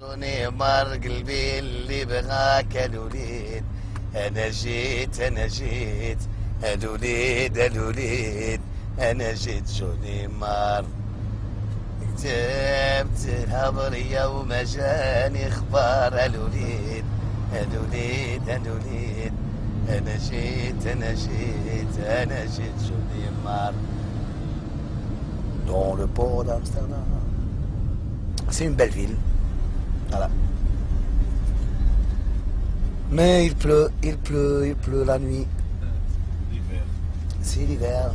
مر قلبي اللي بغاك الوليد، انا جيت انا جيت الوليد الوليد، انا جيت جوني مار. كتبت الهضرية وما جاني اخبار الوليد الوليد الوليد، انا جيت انا جيت انا جيت جوني مار. Dans le port d'Amsterdam. C'est une belle ville. Voilà. Mais il pleut la nuit. L'hiver. C'est l'hiver.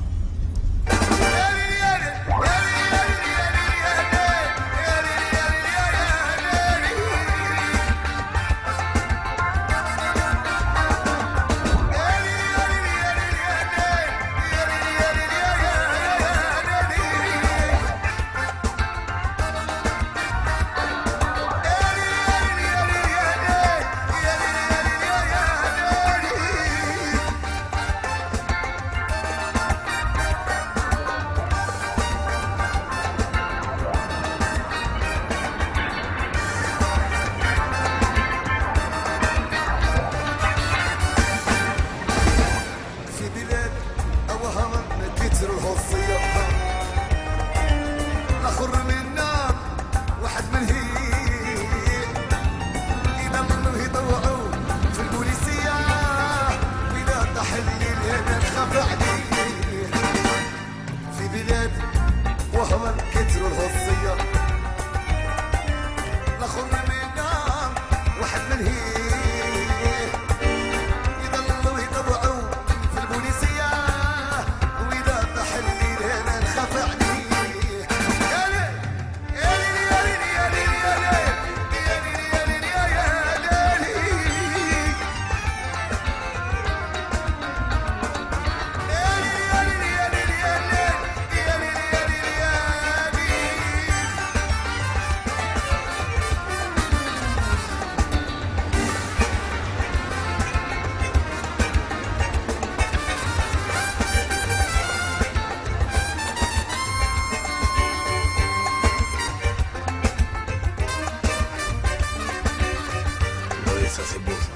Ça c'est beau ça.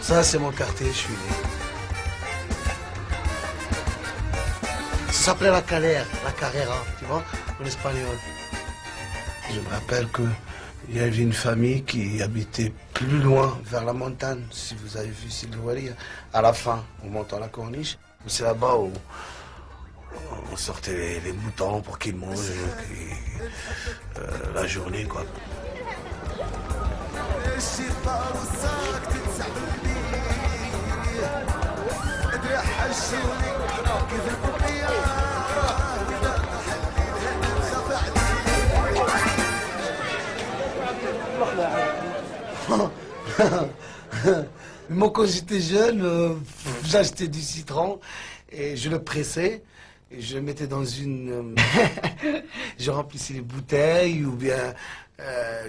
Ça c'est mon quartier, je suis né. Ça s'appelait la Calera, tu vois, en espagnol. Je me rappelle qu'il y avait une famille qui habitait plus loin, vers la montagne, si vous avez vu Sylvie, à la fin, en montant la corniche. C'est là-bas où on sortait les moutons pour qu'ils mangent la journée, quoi. Moi, quand j'étais jeune, j'achetais du citron et je le pressais et je le mettais dans une... je remplissais les bouteilles ou bien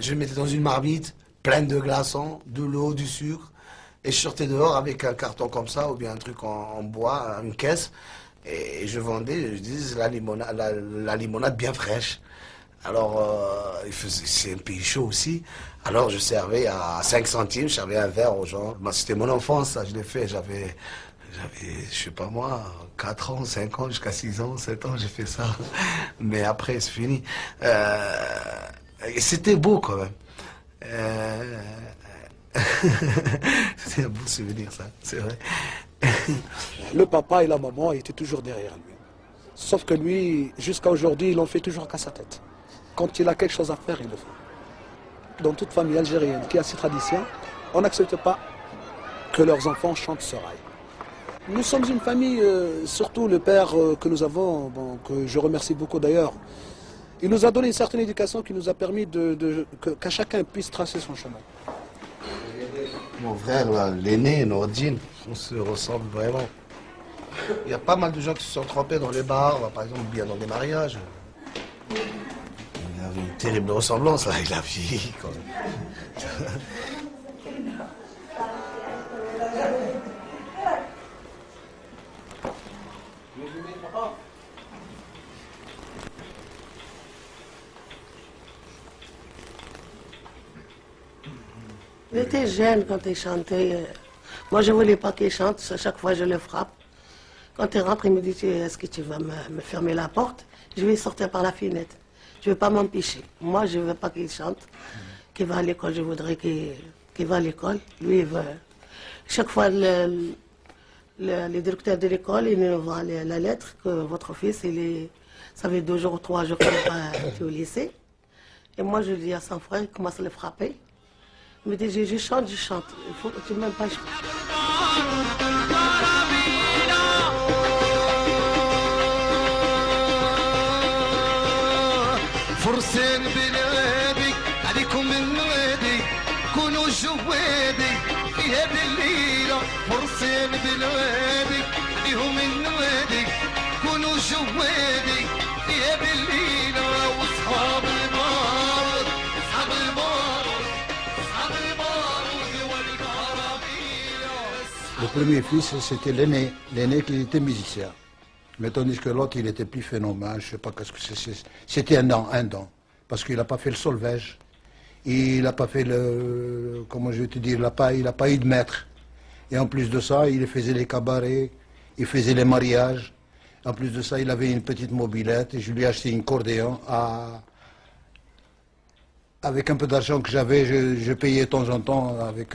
je le mettais dans une marmite pleine de glaçons, de l'eau, du sucre. Et je sortais dehors avec un carton comme ça ou bien un truc en bois, une caisse. Et je vendais, je disais, la limonade bien fraîche. Alors, c'est un pays chaud aussi. Alors, je servais à 5 centimes, je servais un verre aux gens. C'était mon enfance, ça, je l'ai fait. J'avais, je sais pas moi, 4 ans, 5 ans, jusqu'à 6 ans, 7 ans, j'ai fait ça. Mais après, c'est fini. Et c'était beau quand même. C'est un beau souvenir, ça, c'est vrai. Le papa et la maman étaient toujours derrière lui. Sauf que lui, jusqu'à aujourd'hui, il en fait toujours qu'à sa tête. Quand il a quelque chose à faire, il le fait. Dans toute famille algérienne qui a ses traditions, on n'accepte pas que leurs enfants chantent ce rail. Nous sommes une famille, surtout le père que nous avons, bon, que je remercie beaucoup d'ailleurs. Il nous a donné une certaine éducation qui nous a permis qu'à chacun puisse tracer son chemin. Mon frère, l'aîné, Nordine, on se ressemble vraiment. Il y a pas mal de gens qui se sont trompés dans les bars, par exemple, bien dans les mariages. Il avait une terrible ressemblance avec la fille, quand même. Il était jeune quand il chantait. Moi, je ne voulais pas qu'il chante. À chaque fois, je le frappe. Quand il rentre, il me dit, est-ce que tu vas me fermer la porte? Je vais sortir par la fenêtre. Je ne veux pas m'empêcher. Moi, je ne veux pas qu'il chante. Qu'il va à l'école, je voudrais qu'il va à l'école. Lui, il veut. Chaque fois, le directeur de l'école, il nous envoie la lettre que votre fils, ça fait 2 jours ou 3 jours qu'il n'est pas été au lycée. Et moi, je dis à son frère, il commence à le frapper. Il me dit, je chante, je chante. Il faut que tu ne m'aimes pas. فرسان بلادي عليكم من نادي كونوا جوادي في هذه الليلة فرسان بلادي عليهم من نادي كونوا جوادي في هذه الليلة واصحاب المارد اصحاب المارد اصحاب المارد والكرامية. Le premier fils, c'était l'aîné qui était musicien. Mais tandis que l'autre, il était plus phénoménal, je ne sais pas qu'est-ce que c'est. C'était un don. Parce qu'il n'a pas fait le solfège. Il n'a pas fait le... Comment je vais te dire, il n'a pas eu de maître. Et en plus de ça, il faisait les cabarets, il faisait les mariages. En plus de ça, il avait une petite mobilette et je lui ai acheté une cordéon. Avec un peu d'argent que j'avais, je payais de temps en temps avec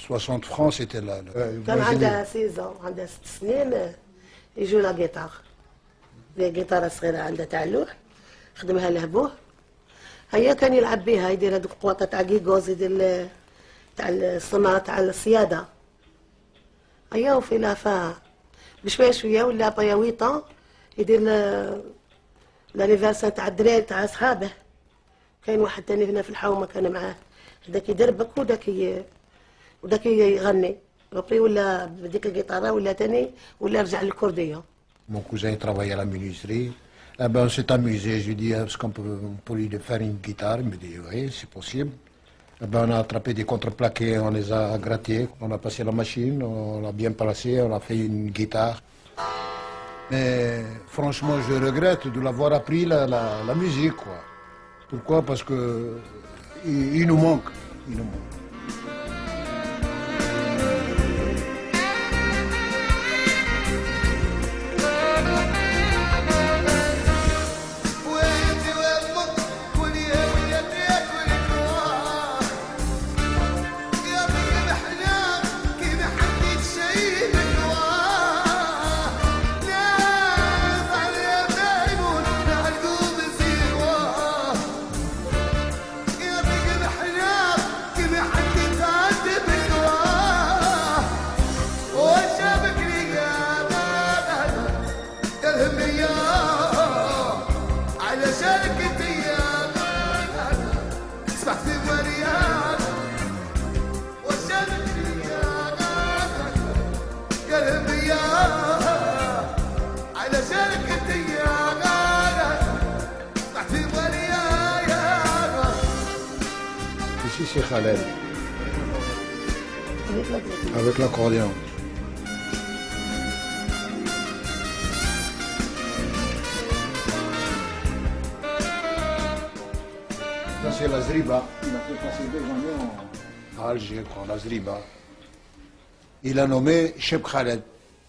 60 francs, c'était là. كان عندها 16 ans, عندها 6 سنين يجوا لا جيتار. زي جيتارة صغيرة عندها تاع اللوح خدمها لابوه. هيا كان يلعب بها يدير هذوك القواطع تاع كيكوز يدير تاع الصناعة تاع الصيادة. هيا وفي لافا بشوية شوية ولا بيا 8 ans يدير لانيفرسان تاع الدراري تاع صحابه. كاين واحد تاني هنا في الحومة كان معاه هذاك يدربك وداك يغني. Après, ولا بديك الجيتارة ولا تاني ولا رجع للكورديون. Mon cousin il travaillait à la menuiserie. Eh ben, on s'est amusé. Je lui ai dit, est-ce qu'on peut lui faire une guitare? Il me dit, oui, c'est possible. Eh ben, on a attrapé des contreplaqués, on les a grattés. On a passé la machine, on l'a bien placé, on a fait une guitare. Mais franchement, je regrette de l'avoir appris la musique, quoi. Pourquoi? Parce que il nous manque. Il nous manque. Ici c'est Khaled, avec l'accordéon. Ça c'est la Zriba. Il a fait passer 2 années à Alger, quoi, la Zriba. Il a nommé Cheb Khaled.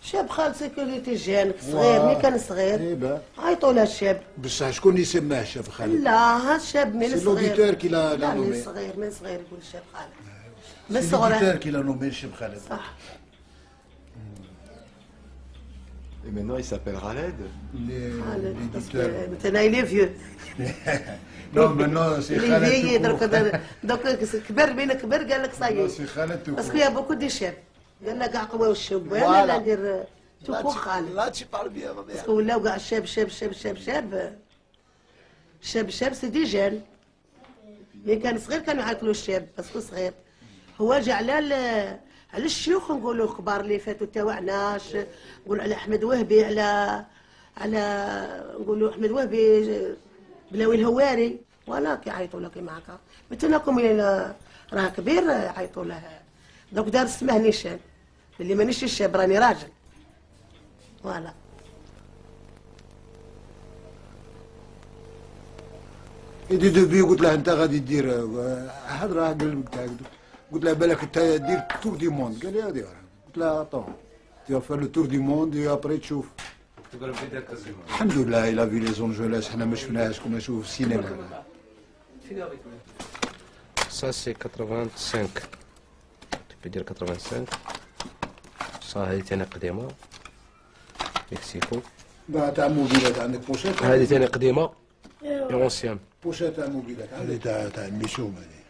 شاب خالد سيكوريتي جان صغير ملي كان صغير عيطوا له الشاب. بصح شكون يسماه شاب خالد؟ لا ها الشاب من صغير. سي لوديتور كي لا نومي. من صغير يقول الشاب خالد. من صغره. سي لوديتور كي لا نومي الشاب خالد. صح. Et maintenant il s'appelle Khaled. L'éditeur. Maintenant il est vieux. Non, maintenant c'est Khaled. Donc كبر بين كبر قال لك صايي. C'est Khaled tout court. Parce qu'il y a beaucoup de chefs. قال لك كاع قوا الشبان لا ندير توكو خالد. Là, tu parles bien, ma mère. ولاو كاع شاب سي دي جان. ملي كان صغير كانوا يعيطوا له الشاب باسكو صغير. هو جا على الشيوخ نقولوا الكبار اللي فاتوا تاوعناش نقولوا على احمد وهبي على نقولوا احمد وهبي بلاوي الهواري ولا كيعيطوا له كيما هكا. مثلكم راه كبير يعيطوا له. دوك دار اسمه نيشان اللي مانيش الشاب راني راجل. فوالا. دي دوبي قلت له انت غادي دير هضره قلبك تاعك قلت لها بالك انت دير تور دي موند، قال لي هادي قلت لها طون tu vas faire le tour du monde et après تشوف. الحمد لله إلا في لي زونجولاس حنا ما شفناهاش كنا نشوف في السينما. Ça c'est 85. Tu peux dire 85. Ça هذه ثاني قديمة. مكسيكو. تاع موبيلات عندك بوشيت. هذه ثاني قديمة. اونسيان. بوشيت تاع موبيلات. هذه تاع ميشوم هذه.